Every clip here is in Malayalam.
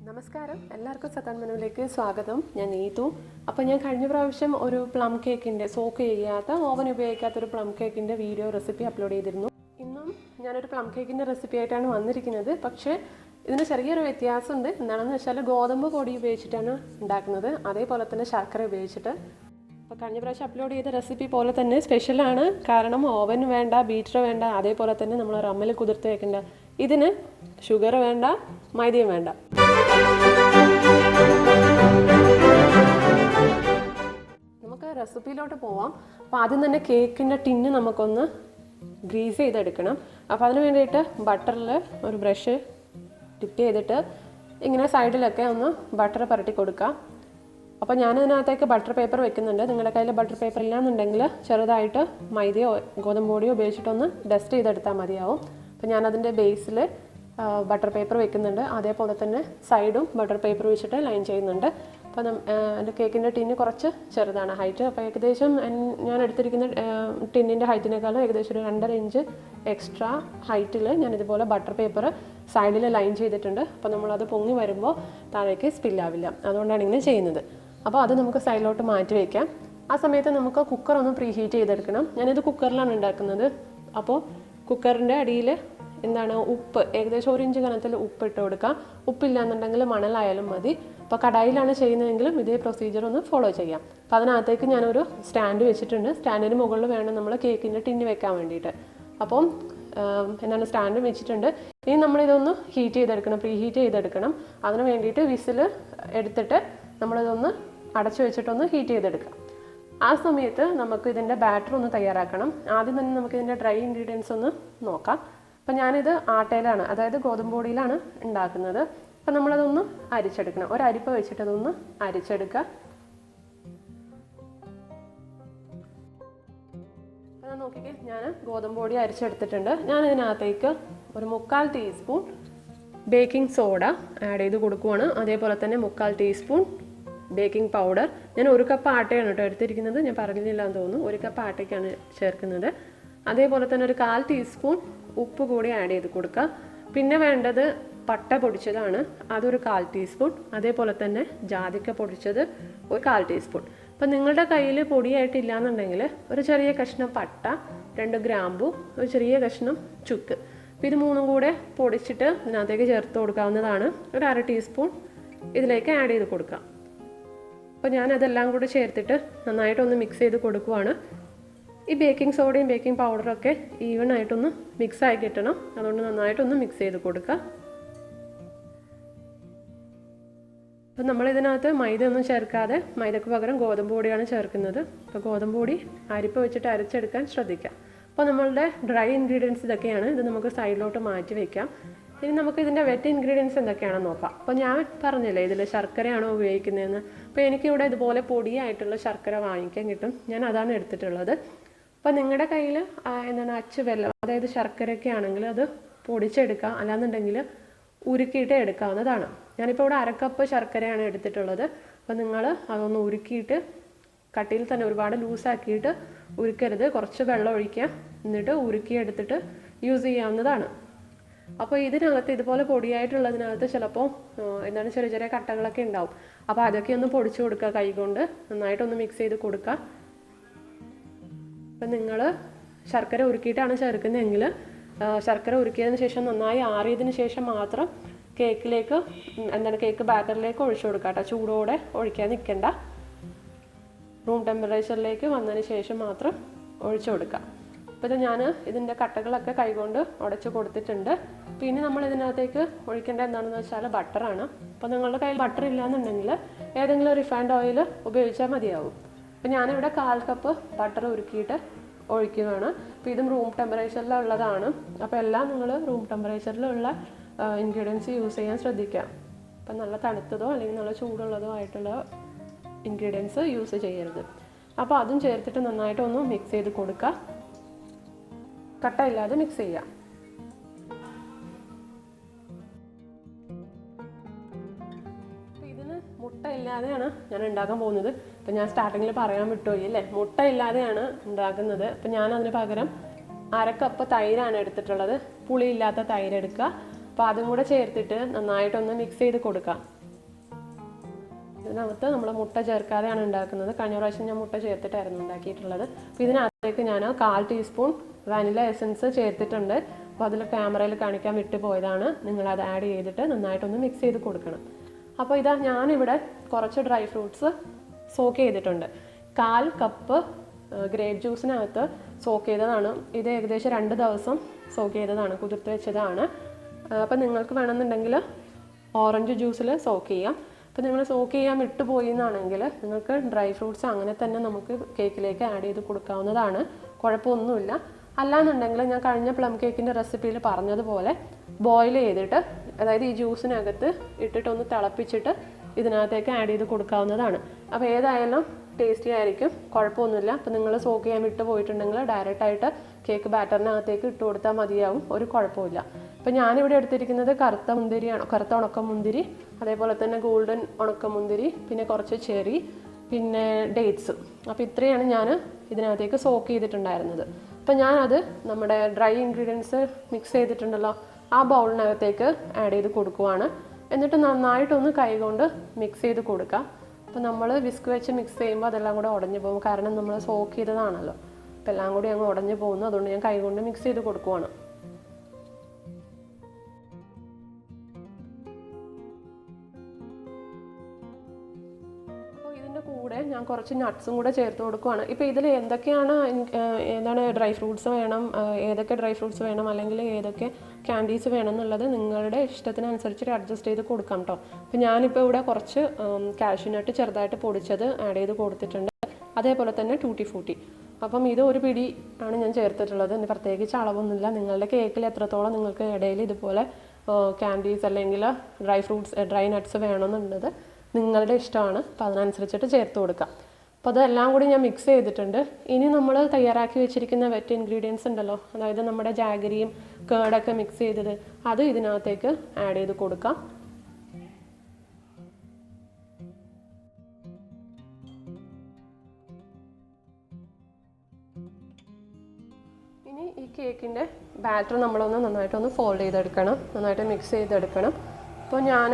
നമസ്കാരം, എല്ലാവർക്കും സത്താൻ മെനുവിലേക്ക് സ്വാഗതം. ഞാൻ നീതു. അപ്പോൾ ഞാൻ കഴിഞ്ഞ പ്രാവശ്യം ഒരു പ്ലം കേക്കിൻ്റെ സോക്ക് ചെയ്യാത്ത ഓവൻ ഉപയോഗിക്കാത്ത ഒരു പ്ലം കേക്കിൻ്റെ വീഡിയോ റെസിപ്പി അപ്ലോഡ് ചെയ്തിരുന്നു. ഇന്നും ഞാനൊരു പ്ലം കേക്കിൻ്റെ റെസിപ്പി ആയിട്ടാണ് വന്നിരിക്കുന്നത്. പക്ഷേ ഇതിന് ചെറിയൊരു വ്യത്യാസമുണ്ട്. എന്താണെന്ന് വെച്ചാൽ ഗോതമ്പ് പൊടി ഉപയോഗിച്ചിട്ടാണ് ഉണ്ടാക്കുന്നത്, അതേപോലെ തന്നെ ശർക്കര ഉപയോഗിച്ചിട്ട്. അപ്പോൾ കഴിഞ്ഞ പ്രാവശ്യം അപ്ലോഡ് ചെയ്ത റെസിപ്പി പോലെ തന്നെ സ്പെഷ്യലാണ്. കാരണം ഓവൻ വേണ്ട, ബീറ്റർ വേണ്ട, അതേപോലെ തന്നെ നമ്മൾ റമ്മിൽ കുതിർത്ത് വെക്കേണ്ട. ഇതിന് ഷുഗർ വേണ്ട, മൈദയും വേണ്ട. നമുക്ക് റെസിപ്പിയിലോട്ട് പോവാം. അപ്പോൾ ആദ്യം തന്നെ കേക്കിൻ്റെ ടിന്ന് നമുക്കൊന്ന് ഗ്രീസ് ചെയ്തെടുക്കണം. അപ്പോൾ അതിന് വേണ്ടിയിട്ട് ബട്ടറിൽ ഒരു ബ്രഷ് ഡിപ്പ് ചെയ്തിട്ട് ഇങ്ങനെ സൈഡിലൊക്കെ ഒന്ന് ബട്ടർ പുരട്ടി കൊടുക്കാം. അപ്പോൾ ഞാനതിനകത്തേക്ക് ബട്ടർ പേപ്പർ വെക്കുന്നുണ്ട്. നിങ്ങളുടെ കയ്യിൽ ബട്ടർ പേപ്പർ ഇല്ലാന്നുണ്ടെങ്കിൽ ചെറുതായിട്ട് മൈദയോ ഗോതമ്പ് പൊടിയോ ഉപയോഗിച്ചിട്ടൊന്ന് ഡസ്റ്റ് ചെയ്തെടുത്താൽ മതിയാവും. അപ്പോൾ ഞാനതിൻ്റെ ബേസിൽ ബട്ടർ പേപ്പർ വെക്കുന്നുണ്ട്. അതേപോലെ തന്നെ സൈഡും ബട്ടർ പേപ്പർ വെച്ചിട്ട് ലൈൻ ചെയ്യുന്നുണ്ട്. അപ്പോൾ എൻ്റെ കേക്കിൻ്റെ ടിന്ന് കുറച്ച് ചെറുതാണ് ഹൈറ്റ്. അപ്പോൾ ഏകദേശം ഞാൻ എടുത്തിരിക്കുന്ന ടിന്നിൻ്റെ ഹൈറ്റിനേക്കാളും ഏകദേശം ഒരു 2.5 ഇഞ്ച് എക്സ്ട്രാ ഹൈറ്റിൽ ഞാനിതുപോലെ ബട്ടർ പേപ്പർ സൈഡിൽ ലൈൻ ചെയ്തിട്ടുണ്ട്. അപ്പോൾ നമ്മളത് പൊങ്ങി വരുമ്പോൾ താഴേക്ക് സ്പില്ലാവില്ല. അതുകൊണ്ടാണ് ഇങ്ങനെ ചെയ്യുന്നത്. അപ്പോൾ അത് നമുക്ക് സൈഡിലോട്ട് മാറ്റി വയ്ക്കാം. ആ സമയത്ത് നമുക്ക് കുക്കർ ഒന്ന് പ്രീ ഹീറ്റ് ചെയ്തെടുക്കണം. ഞാനിത് കുക്കറിലാണ് ഉണ്ടാക്കുന്നത്. അപ്പോൾ കുക്കറിൻ്റെ അടിയിൽ ഉപ്പ് ഏകദേശം 1 ഇഞ്ച് കനത്തിൽ ഉപ്പ് ഇട്ട് കൊടുക്കാം. ഉപ്പില്ല എന്നുണ്ടെങ്കിൽ മണലായാലും മതി. അപ്പോൾ കടായിലാണ് ചെയ്യുന്നതെങ്കിലും ഇതേ പ്രൊസീജിയർ ഒന്ന് ഫോളോ ചെയ്യാം. അപ്പോൾ അതിനകത്തേക്ക് ഞാനൊരു സ്റ്റാൻഡ് വെച്ചിട്ടുണ്ട്. സ്റ്റാൻഡിന് മുകളിൽ വേണം നമ്മൾ കേക്കിൻ്റെ ടിന്ന് വെക്കാൻ വേണ്ടിയിട്ട്. അപ്പം സ്റ്റാൻഡ് വെച്ചിട്ടുണ്ട്. ഇനി നമ്മളിതൊന്ന് ഹീറ്റ് ചെയ്തെടുക്കണം, പ്രീ ഹീറ്റ് ചെയ്തെടുക്കണം. അതിന് വേണ്ടിയിട്ട് വിസിൽ എടുത്തിട്ട് നമ്മളിതൊന്ന് അടച്ചു വെച്ചിട്ടൊന്ന് ഹീറ്റ് ചെയ്തെടുക്കാം. ആ സമയത്ത് നമുക്ക് ഇതിൻ്റെ ബാറ്റർ ഒന്ന് തയ്യാറാക്കണം. ആദ്യം തന്നെ നമുക്ക് ഇതിൻ്റെ ഡ്രൈ ഇൻഗ്രീഡിയൻസ് ഒന്ന് നോക്കാം. അപ്പം ഞാനിത് ആട്ടയിലാണ്, അതായത് ഗോതമ്പ് പൊടിയിലാണ് ഉണ്ടാക്കുന്നത്. അപ്പം നമ്മളതൊന്ന് അരിച്ചെടുക്കണം. ഒരരിപ്പ വെച്ചിട്ട് അതൊന്ന് അരിച്ചെടുക്കുക. അപ്പം നോക്കിക്കേ, ഞാൻ ഗോതമ്പ് പൊടി അരിച്ചെടുത്തിട്ടുണ്ട്. ഞാനിതിനകത്തേക്ക് ഒരു 1/4 ടീസ്പൂൺ ബേക്കിംഗ് സോഡ ആഡ് ചെയ്ത് കൊടുക്കുവാണ്. അതേപോലെ തന്നെ 1/4 ടീസ്പൂൺ ബേക്കിംഗ് പൗഡർ. ഞാൻ 1 കപ്പ് ആട്ടയാണ് കേട്ടോ എടുത്തിരിക്കുന്നത്. ഞാൻ പറഞ്ഞില്ല എന്ന് തോന്നുന്നു. 1 കപ്പ് ആട്ടയ്ക്കാണ് ചേർക്കുന്നത്. അതേപോലെ തന്നെ ഒരു 1/4 ടീസ്പൂൺ ഉപ്പ് കൂടി ആഡ് ചെയ്ത് കൊടുക്കുക. പിന്നെ വേണ്ടത് പട്ട പൊടിച്ചതാണ്, അതൊരു 1/4 ടീസ്പൂൺ. അതേപോലെ തന്നെ ജാതിക്ക പൊടിച്ചത് ഒരു 1/4 ടീസ്പൂൺ. അപ്പം നിങ്ങളുടെ കയ്യിൽ പൊടിയായിട്ടില്ല എന്നുണ്ടെങ്കിൽ ഒരു ചെറിയ കഷ്ണം പട്ട, 2 ഗ്രാമ്പു, ഒരു ചെറിയ കഷ്ണം ചുക്ക്. അപ്പോൾ ഇത് 3 കൂടെ പൊടിച്ചിട്ട് ഇതിനകത്തേക്ക് ചേർത്ത് കൊടുക്കാവുന്നതാണ്. ഒരു 1/2 ടീസ്പൂൺ ഇതിലേക്ക് ആഡ് ചെയ്ത് കൊടുക്കാം. അപ്പോൾ ഞാനതെല്ലാം കൂടെ ചേർത്തിട്ട് നന്നായിട്ടൊന്ന് മിക്സ് ചെയ്ത് കൊടുക്കുവാണ്. ഈ ബേക്കിംഗ് സോഡയും ബേക്കിംഗ് പൗഡറൊക്കെ ഈവൺ ആയിട്ടൊന്ന് മിക്സായി കിട്ടണം. അതുകൊണ്ട് നന്നായിട്ടൊന്ന് മിക്സ് ചെയ്ത് കൊടുക്കുക. അപ്പം നമ്മളിതിനകത്ത് മൈദ ഒന്നും ചേർക്കാതെ മൈദക്ക് പകരം ഗോതമ്പ് പൊടിയാണ് ചേർക്കുന്നത്. അപ്പോൾ ഗോതമ്പ് പൊടി അരിപ്പ വെച്ചിട്ട് അരച്ചെടുക്കാൻ ശ്രദ്ധിക്കാം. അപ്പോൾ നമ്മളുടെ ഡ്രൈ ഇൻഗ്രീഡിയൻസ് ഇതൊക്കെയാണ്. ഇത് നമുക്ക് സൈഡിലോട്ട് മാറ്റി വയ്ക്കാം. ഇനി നമുക്ക് ഇതിൻ്റെ വെറ്റ് ഇൻഗ്രീഡിയൻസ് എന്തൊക്കെയാണെന്ന് നോക്കാം. അപ്പോൾ ഞാൻ പറഞ്ഞില്ലേ ഇതിൽ ശർക്കരയാണോ ഉപയോഗിക്കുന്നതെന്ന്. അപ്പോൾ എനിക്കിവിടെ ഇതുപോലെ പൊടിയായിട്ടുള്ള ശർക്കര വാങ്ങിക്കാൻ കിട്ടും. ഞാൻ അതാണ് എടുത്തിട്ടുള്ളത്. അപ്പോൾ നിങ്ങളുടെ കയ്യിൽ അച്ച് വെള്ളം, അതായത് ശർക്കരയൊക്കെ ആണെങ്കിൽ അത് പൊടിച്ചെടുക്കാം, അല്ലാന്നുണ്ടെങ്കിൽ ഉരുക്കിയിട്ട് എടുക്കാവുന്നതാണ്. ഞാനിപ്പോൾ ഇവിടെ 1/2 കപ്പ് ശർക്കരയാണ് എടുത്തിട്ടുള്ളത്. അപ്പോൾ നിങ്ങൾ അതൊന്ന് ഉരുക്കിയിട്ട് കട്ടിയിൽ തന്നെ ഒരുപാട് ലൂസാക്കിയിട്ട് ഉരുക്കരുത്. കുറച്ച് വെള്ളം ഒഴിക്കുക, എന്നിട്ട് ഉരുക്കിയെടുത്തിട്ട് യൂസ് ചെയ്യാവുന്നതാണ്. അപ്പോൾ ഇതിനകത്ത് ഇതുപോലെ പൊടിയായിട്ടുള്ളതിനകത്ത് ചിലപ്പോൾ ചെറിയ ചെറിയ കട്ടകളൊക്കെ ഉണ്ടാവും. അപ്പോൾ അതൊക്കെ ഒന്ന് പൊടിച്ചു കൊടുക്കുക കൈകൊണ്ട്. നന്നായിട്ടൊന്ന് മിക്സ് ചെയ്ത് കൊടുക്കുക. അപ്പം നിങ്ങൾ ശർക്കര ഉരുക്കിയിട്ടാണ് ചേർക്കുന്നതെങ്കിൽ ശർക്കര ഉരുക്കിയതിന് ശേഷം നന്നായി ആറിയതിന് ശേഷം മാത്രം കേക്കിലേക്ക് കേക്ക് ബാറ്ററിലേക്ക് ഒഴിച്ചു കൊടുക്കുക കേട്ടോ. ചൂടോടെ ഒഴിക്കാൻ നിൽക്കണ്ട. റൂം ടെമ്പറേച്ചറിലേക്ക് വന്നതിന് ശേഷം മാത്രം ഒഴിച്ചു കൊടുക്കുക. അപ്പോൾ ഇത് ഞാൻ ഇതിൻ്റെ കട്ടകളൊക്കെ കൈകൊണ്ട് ഉടച്ച് കൊടുത്തിട്ടുണ്ട്. പിന്നെ നമ്മൾ ഇതിനകത്തേക്ക് ഒഴിക്കേണ്ട എന്താണെന്ന് വെച്ചാൽ ബട്ടറാണ്. അപ്പോൾ നിങ്ങളുടെ കയ്യിൽ ബട്ടർ ഇല്ലയെന്നുണ്ടെങ്കിൽ ഏതെങ്കിലും റിഫൈൻഡ് ഓയിൽ ഉപയോഗിച്ചാൽ മതിയാവും. അപ്പോൾ ഞാനിവിടെ 1/4 കപ്പ് ബട്ടർ ഉരുക്കിയിട്ട് ഒഴിക്കുകയാണ്. അപ്പോൾ ഇതും റൂം ടെമ്പറേച്ചറിലുള്ളതാണ്. അപ്പോൾ എല്ലാം നിങ്ങൾ റൂം ടെമ്പറേച്ചറിലുള്ള ഇൻഗ്രീഡിയൻസ് യൂസ് ചെയ്യാൻ ശ്രദ്ധിക്കാം. അപ്പം നല്ല തണുത്തതോ അല്ലെങ്കിൽ നല്ല ചൂടുള്ളതോ ആയിട്ടുള്ള ഇൻഗ്രീഡിയൻസ് യൂസ് ചെയ്യരുത്. അപ്പോൾ അതും ചേർത്തിട്ട് നന്നായിട്ടൊന്ന് മിക്സ് ചെയ്ത് കൊടുക്കുക. കട്ടയില്ലാതെ മിക്സ് ചെയ്യാം. മുട്ട ഇല്ലാതെയാണ് ഞാൻ ഉണ്ടാക്കാൻ പോകുന്നത്. അപ്പം ഞാൻ സ്റ്റാർട്ടിങ്ങിൽ പറയാൻ വിട്ടുപോയി അല്ലേ, മുട്ട ഇല്ലാതെയാണ് ഉണ്ടാക്കുന്നത്. അപ്പം ഞാൻ അതിന് പകരം 1/2 കപ്പ് തൈരാണ് എടുത്തിട്ടുള്ളത്. പുളിയില്ലാത്ത തൈര് എടുക്കുക. അപ്പോൾ അതും കൂടെ ചേർത്തിട്ട് നന്നായിട്ടൊന്ന് മിക്സ് ചെയ്ത് കൊടുക്കാം. ഇതിനകത്ത് നമ്മൾ മുട്ട ചേർക്കാതെയാണ് ഉണ്ടാക്കുന്നത്. കഴിഞ്ഞ പ്രാവശ്യം ഞാൻ മുട്ട ചേർത്തിട്ടായിരുന്നു ഉണ്ടാക്കിയിട്ടുള്ളത്. അപ്പോൾ ഇതിനകത്തേക്ക് ഞാൻ 1/4 ടീസ്പൂൺ വാനില എസൻസ് ചേർത്തിട്ടുണ്ട്. അപ്പോൾ അതിൽ ക്യാമറയിൽ കാണിക്കാൻ വിട്ടു പോയതാണ്. നിങ്ങളത് ആഡ് ചെയ്തിട്ട് നന്നായിട്ടൊന്ന് മിക്സ് ചെയ്ത് കൊടുക്കണം. അപ്പോൾ ഇതാ ഞാനിവിടെ കുറച്ച് ഡ്രൈ ഫ്രൂട്ട്സ് സോക്ക് ചെയ്തിട്ടുണ്ട്. 1/4 കപ്പ് ഗ്രേപ്പ് ജ്യൂസിനകത്ത് സോക്ക് ചെയ്തതാണ്. ഇത് ഏകദേശം 2 ദിവസം സോക്ക് ചെയ്തതാണ്, കുതിർത്ത് വെച്ചതാണ്. അപ്പോൾ നിങ്ങൾക്ക് വേണമെന്നുണ്ടെങ്കിൽ ഓറഞ്ച് ജ്യൂസിൽ സോക്ക് ചെയ്യാം. അപ്പോൾ നിങ്ങൾ സോക്ക് ചെയ്യാൻ വിട്ടുപോയി എന്നാണെങ്കിൽ നിങ്ങൾക്ക് ഡ്രൈ ഫ്രൂട്ട്സ് അങ്ങനെ തന്നെ നമുക്ക് കേക്കിലേക്ക് ആഡ് ചെയ്ത് കൊടുക്കാവുന്നതാണ്, കുഴപ്പമൊന്നുമില്ല. അല്ലാന്നുണ്ടെങ്കിൽ ഞാൻ കഴിഞ്ഞ പ്ലം കേക്കിൻ്റെ റെസിപ്പിയിൽ പറഞ്ഞതുപോലെ ബോയിൽ ചെയ്തിട്ട്, അതായത് ഈ ജ്യൂസിനകത്ത് ഇട്ടിട്ടൊന്ന് തിളപ്പിച്ചിട്ട് ഇതിനകത്തേക്ക് ആഡ് ചെയ്ത് കൊടുക്കാവുന്നതാണ്. അപ്പോൾ ഏതായാലും ടേസ്റ്റി ആയിരിക്കും, കുഴപ്പമൊന്നുമില്ല. അപ്പോൾ നിങ്ങൾ സോക്ക് ചെയ്യാൻ വിട്ടു പോയിട്ടുണ്ടെങ്കിൽ ഡയറക്റ്റായിട്ട് കേക്ക് ബാറ്ററിനകത്തേക്ക് ഇട്ട് കൊടുത്താൽ മതിയാവും, ഒരു കുഴപ്പമില്ല. അപ്പോൾ ഞാനിവിടെ എടുത്തിരിക്കുന്നത് കറുത്ത മുന്തിരിയാണ്, കറുത്ത ഉണക്കമുന്തിരി, അതേപോലെ തന്നെ ഗോൾഡൻ ഉണക്കമുന്തിരി, പിന്നെ കുറച്ച് ചെറി, പിന്നെ ഡേറ്റ്സ്. അപ്പോൾ ഇത്രയാണ് ഞാൻ ഇതിനകത്തേക്ക് സോക്ക് ചെയ്തിട്ടുണ്ടായിരുന്നത്. അപ്പോൾ ഞാനത് നമ്മുടെ ഡ്രൈ ഇൻഗ്രീഡിയൻസ് മിക്സ് ചെയ്തിട്ടുണ്ടല്ലോ, ആ ബൗളിനകത്തേക്ക് ആഡ് ചെയ്ത് കൊടുക്കുവാണ്. എന്നിട്ട് നന്നായിട്ടൊന്ന് കൈകൊണ്ട് മിക്സ് ചെയ്ത് കൊടുക്കുക. അപ്പോൾ നമ്മൾ വിസ്ക് വെച്ച് മിക്സ് ചെയ്യുമ്പോൾ അതെല്ലാം കൂടെ ഉടഞ്ഞു പോകും, കാരണം നമ്മൾ സോക്ക് ചെയ്തതാണല്ലോ. അപ്പോൾ എല്ലാം കൂടി അങ്ങ് ഉടഞ്ഞു പോകുന്നു, അതുകൊണ്ട് ഞാൻ കൈകൊണ്ട് മിക്സ് ചെയ്ത് കൊടുക്കുവാണ്. കൂടെ ഞാൻ കുറച്ച് നട്ട്സും കൂടെ ചേർത്ത് കൊടുക്കുവാണ്. ഇപ്പോൾ ഇതിൽ എന്തൊക്കെയാണ് ഏതാണ് ഡ്രൈ ഫ്രൂട്ട്സ് വേണം, ഏതൊക്കെ ഡ്രൈ ഫ്രൂട്ട്സ് വേണം, അല്ലെങ്കിൽ ഏതൊക്കെ ക്യാൻഡീസ് വേണം എന്നുള്ളത് നിങ്ങളുടെ ഇഷ്ടത്തിനനുസരിച്ച് അഡ്ജസ്റ്റ് ചെയ്ത് കൊടുക്കാം കേട്ടോ. അപ്പോൾ ഞാനിപ്പോൾ ഇവിടെ കുറച്ച് കാഷ്യൂ നട്ട് ചെറുതായിട്ട് പൊടിച്ചത് ആഡ് ചെയ്ത് കൊടുത്തിട്ടുണ്ട്, അതേപോലെ തന്നെ ടൂട്ടി ഫ്രൂട്ടി. അപ്പം ഇത് ഒരു പിടി ആണ് ഞാൻ ചേർത്തിട്ടുള്ളത്, പ്രത്യേകിച്ച് അളവൊന്നുമില്ല. നിങ്ങളുടെ കേക്കിൽ എത്രത്തോളം നിങ്ങൾക്ക് ഇടയിൽ ഇതുപോലെ ക്യാൻഡീസ് അല്ലെങ്കിൽ ഡ്രൈ നട്ട്സ് വേണമെന്നുള്ളത് നിങ്ങളുടെ ഇഷ്ടമാണ്. അപ്പോൾ അതിനനുസരിച്ചിട്ട് ചേർത്ത് കൊടുക്കാം. അപ്പോൾ അതെല്ലാം കൂടി ഞാൻ മിക്സ് ചെയ്തിട്ടുണ്ട്. ഇനി നമ്മൾ തയ്യാറാക്കി വെച്ചിരിക്കുന്ന വെറ്റ് ഇൻഗ്രീഡിയൻസ് ഉണ്ടല്ലോ, അതായത് നമ്മുടെ ജാഗരിയും കേടൊക്കെ മിക്സ് ചെയ്തത്, അത് ഇതിനകത്തേക്ക് ആഡ് ചെയ്ത് കൊടുക്കാം. ഇനി ഈ കേക്കിൻ്റെ ബാറ്റർ നമ്മളൊന്ന് നന്നായിട്ടൊന്ന് ഫോൾഡ് ചെയ്തെടുക്കണം, നന്നായിട്ട് മിക്സ് ചെയ്തെടുക്കണം. അപ്പോൾ ഞാൻ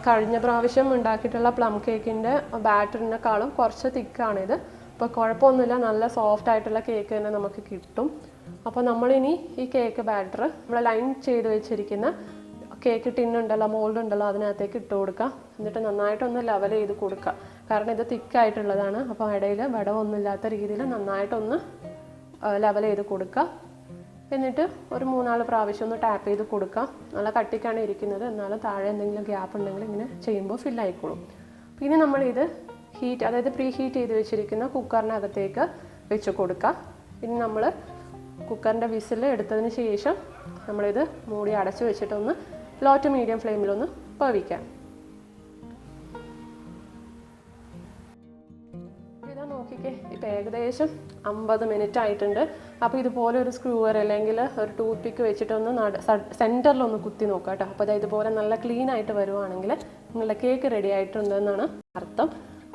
കഴിഞ്ഞ പ്രാവശ്യം ഉണ്ടാക്കിയിട്ടുള്ള പ്ലം കേക്കിൻ്റെ ബാറ്ററിനേക്കാളും കുറച്ച് തിക്കാണിത്. അപ്പോൾ കുഴപ്പമൊന്നുമില്ല, നല്ല സോഫ്റ്റ് ആയിട്ടുള്ള കേക്ക് തന്നെ നമുക്ക് കിട്ടും. അപ്പോൾ നമ്മളിനി ഈ കേക്ക് ബാറ്റർ നമ്മൾ ലൈൻ ചെയ്ത് വെച്ചിരിക്കുന്ന കേക്ക് ടിന്നുണ്ടല്ലോ, മോൾഡ് ഉണ്ടല്ലോ, അതിനകത്തേക്ക് ഇട്ട് കൊടുക്കുക. എന്നിട്ട് നന്നായിട്ടൊന്ന് ലെവൽ ചെയ്ത് കൊടുക്കുക, കാരണം ഇത് തിക്കായിട്ടുള്ളതാണ്. അപ്പോൾ ഇടയിൽ വിടവൊന്നുമില്ലാത്ത രീതിയിൽ നന്നായിട്ടൊന്ന് ലെവൽ ചെയ്ത് കൊടുക്കുക. എന്നിട്ട് ഒരു 3-4 പ്രാവശ്യം ഒന്ന് ടാപ്പ് ചെയ്ത് കൊടുക്കാം. നല്ല കട്ടിക്കാണ് ഇരിക്കുന്നത്, എന്നാലും താഴെ എന്തെങ്കിലും ഗ്യാപ്പ് ഉണ്ടെങ്കിൽ ഇങ്ങനെ ചെയ്യുമ്പോൾ ഫില്ലായിക്കോളും. പിന്നെ നമ്മളിത് അതായത് പ്രീ ഹീറ്റ് ചെയ്ത് വെച്ചിരിക്കുന്ന കുക്കറിനകത്തേക്ക് വെച്ച് കൊടുക്കുക. ഇനി നമ്മൾ കുക്കറിൻ്റെ വിസിൽ എടുത്തതിന് ശേഷം നമ്മളിത് മൂടി അടച്ച് വെച്ചിട്ടൊന്ന് ലോ ടു മീഡിയം ഫ്ലെയിമിലൊന്ന് വേവിക്കാം. നോക്കിക്കേ, ഇപ്പോൾ ഏകദേശം 50 മിനിറ്റ് ആയിട്ടുണ്ട്. അപ്പോൾ ഇതുപോലെ ഒരു സ്ക്രൂവർ അല്ലെങ്കിൽ ഒരു ടൂത്ത് പിക്ക് വെച്ചിട്ടൊന്ന് സെൻറ്ററിലൊന്ന് കുത്തി നോക്കുക കേട്ടോ. അപ്പോൾ ഇതുപോലെ നല്ല ക്ലീൻ ആയിട്ട് വരുവാണെങ്കിൽ നിങ്ങളുടെ കേക്ക് റെഡി ആയിട്ടുണ്ടെന്നാണ് അർത്ഥം.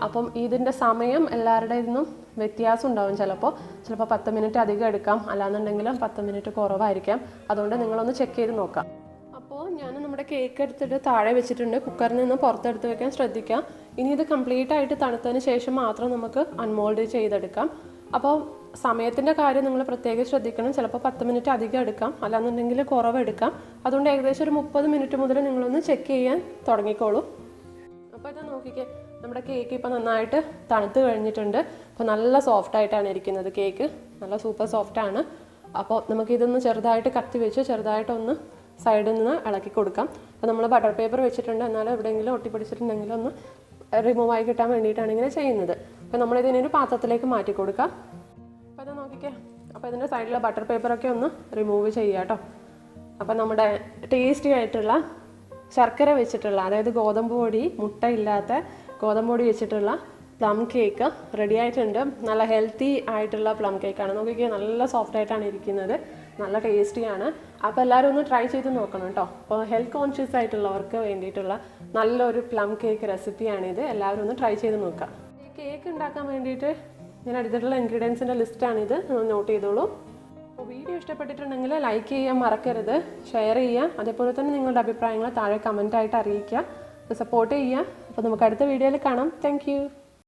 അപ്പം ഇതിൻ്റെ സമയം എല്ലാവരുടെയിൽ നിന്നും വ്യത്യാസം ഉണ്ടാവും. ചിലപ്പോൾ 10 മിനിറ്റ് അധികം എടുക്കാം, അല്ലാന്നുണ്ടെങ്കിൽ 10 മിനിറ്റ് കുറവായിരിക്കാം. അതുകൊണ്ട് നിങ്ങളൊന്ന് ചെക്ക് ചെയ്ത് നോക്കാം. അപ്പോൾ ഞാൻ നമ്മുടെ കേക്ക് എടുത്തിട്ട് താഴെ വെച്ചിട്ടുണ്ട്, കുക്കറിൽ നിന്ന് പുറത്തെടുത്ത് വെക്കാൻ ശ്രദ്ധിക്കാം. ഇനി ഇത് കംപ്ലീറ്റ് ആയിട്ട് തണുത്തതിന് ശേഷം മാത്രം നമുക്ക് അൺമോൾഡ് ചെയ്തെടുക്കാം. അപ്പോൾ സമയത്തിൻ്റെ കാര്യം നിങ്ങൾ പ്രത്യേകം ശ്രദ്ധിക്കണം. ചിലപ്പോൾ 10 മിനിറ്റ് അധികം എടുക്കാം, അല്ലാന്നുണ്ടെങ്കിൽ കുറവെടുക്കാം. അതുകൊണ്ട് ഏകദേശം ഒരു 30 മിനിറ്റ് മുതൽ നിങ്ങളൊന്ന് ചെക്ക് ചെയ്യാൻ തുടങ്ങിക്കോളൂ. അപ്പോൾ ഇത് നോക്കിക്കേ, നമ്മുടെ കേക്ക് ഇപ്പോൾ നന്നായിട്ട് തണുത്ത് കഴിഞ്ഞിട്ടുണ്ട്. അപ്പോൾ നല്ല സോഫ്റ്റായിട്ടാണ് ഇരിക്കുന്നത് കേക്ക്, നല്ല സൂപ്പർ സോഫ്റ്റാണ്. അപ്പോൾ നമുക്കിതൊന്ന് ചെറുതായിട്ട് കത്തി വെച്ച് ചെറുതായിട്ടൊന്ന് സൈഡിൽ നിന്ന് ഇളക്കി കൊടുക്കാം. അപ്പോൾ നമ്മൾ ബട്ടർ പേപ്പർ വെച്ചിട്ടുണ്ട്, എന്നാലും എവിടെയെങ്കിലും ഒട്ടിപ്പിടിച്ചിട്ടുണ്ടെങ്കിൽ ഒന്ന് റിമൂവ് ആയി കിട്ടാൻ വേണ്ടിയിട്ടാണ് ഇങ്ങനെ ചെയ്യുന്നത്. അപ്പോൾ നമ്മളിതിനൊരു പാത്രത്തിലേക്ക് മാറ്റി കൊടുക്കാം. അപ്പോൾ അത് നോക്കിക്കേ, അപ്പോൾ ഇതിൻ്റെ സൈഡിലെ ബട്ടർ പേപ്പറൊക്കെ ഒന്ന് റിമൂവ് ചെയ്യുക കേട്ടോ. അപ്പോൾ നമ്മുടെ ടേസ്റ്റി ആയിട്ടുള്ള ശർക്കര വെച്ചിട്ടുള്ള, അതായത് ഗോതമ്പ് പൊടി, മുട്ട ഇല്ലാത്ത ഗോതമ്പ് പൊടി വെച്ചിട്ടുള്ള പ്ലം കേക്ക് റെഡി ആയിട്ടുണ്ട്. നല്ല ഹെൽത്തി ആയിട്ടുള്ള പ്ലം കേക്കാണ്. നോക്കിക്കേ, നല്ല സോഫ്റ്റ് ആയിട്ടാണ് ഇരിക്കുന്നത്, നല്ല ടേസ്റ്റിയാണ്. അപ്പോൾ എല്ലാവരും ഒന്ന് ട്രൈ ചെയ്ത് നോക്കണം കേട്ടോ. അപ്പോൾ ഹെൽത്ത് കോൺഷ്യസ് ആയിട്ടുള്ളവർക്ക് വേണ്ടിയിട്ടുള്ള നല്ലൊരു പ്ലം കേക്ക് റെസിപ്പിയാണിത്. എല്ലാവരും ഒന്ന് ട്രൈ ചെയ്ത് നോക്കുക. ഈ കേക്ക് ഉണ്ടാക്കാൻ വേണ്ടിയിട്ട് ഞാൻ എടുത്തിട്ടുള്ള ഇൻഗ്രീഡിയൻസിൻ്റെ ലിസ്റ്റാണിത്, നോട്ട് ചെയ്തോളൂ. വീഡിയോ ഇഷ്ടപ്പെട്ടിട്ടുണ്ടെങ്കിൽ ലൈക്ക് ചെയ്യാൻ മറക്കരുത്, ഷെയർ ചെയ്യുക, അതേപോലെ തന്നെ നിങ്ങളുടെ അഭിപ്രായങ്ങൾ താഴെ കമൻ്റായിട്ട് അറിയിക്കുക, സപ്പോർട്ട് ചെയ്യുക. അപ്പോൾ നമുക്ക് അടുത്ത വീഡിയോയിൽ കാണാം. താങ്ക്